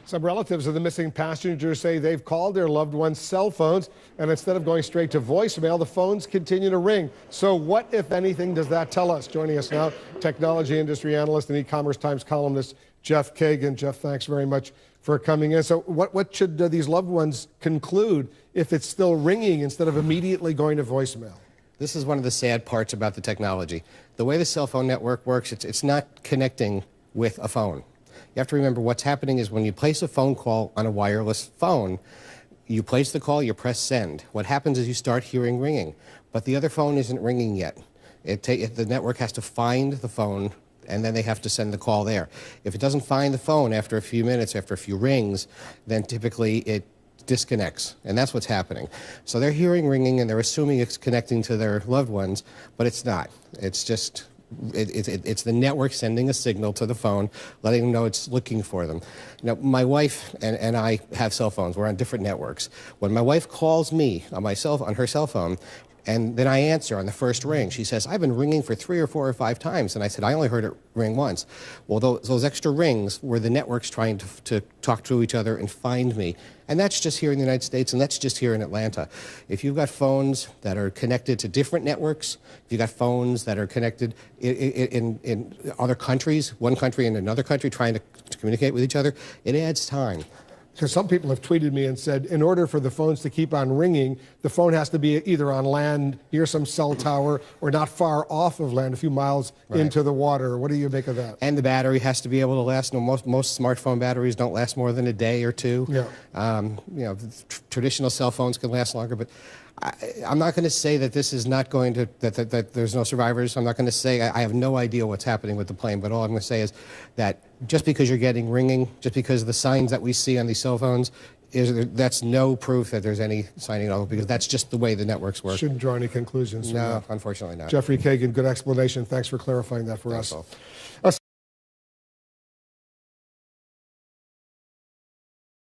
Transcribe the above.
Some relatives of the missing passengers say they've called their loved ones' cell phones, and instead of going straight to voicemail, the phones continue to ring. So what, if anything, does that tell us? Joining us now, technology industry analyst and e-commerce Times columnist Jeff Kagan. Jeff, thanks very much for coming in. So what should these loved ones conclude if it's still ringing instead of immediately going to voicemail? This is one of the sad parts about the technology. The way the cell phone network works, it's not connecting with a phone. You have to remember what's happening is when you place a phone call on a wireless phone, you place the call, you press send. What happens is you start hearing ringing, but the other phone isn't ringing yet. The network has to find the phone, and then they have to send the call there. If it doesn't find the phone after a few minutes, after a few rings, then typically it disconnects, and that's what's happening. So they're hearing ringing, and they're assuming it's connecting to their loved ones, but it's not. It's just it's the network sending a signal to the phone, letting them know it's looking for them. You know, my wife and I have cell phones. We're on different networks. When my wife calls me on her cell phone, and then I answer on the first ring, she says, "I've been ringing for 3 or 4 or 5 times." And I said, "I only heard it ring once." Well, those extra rings were the networks trying to talk to each other and find me. And that's just here in the United States, and that's just here in Atlanta. If you've got phones that are connected to different networks, if you've got phones that are connected in other countries, one country and another country trying to communicate with each other, it adds time. Because some people have tweeted me and said, in order for the phones to keep on ringing, the phone has to be either on land, near some cell tower, or not far off of land, a few miles into the water. What do you make of that? And the battery has to be able to last. You know, most smartphone batteries don't last more than a day or two. Yeah. You know, traditional cell phones can last longer, but I'm not going to say that this is not going to, that there's no survivors. I'm not going to say I have no idea what's happening with the plane, but all I'm going to say is that just because you're getting ringing, just because of the signs that we see on these cell phones, that's no proof that there's any signing at all, because that's just the way the networks work. Shouldn't draw any conclusions from that. No, unfortunately not. Jeffrey Kagan, good explanation. Thanks for clarifying that for us.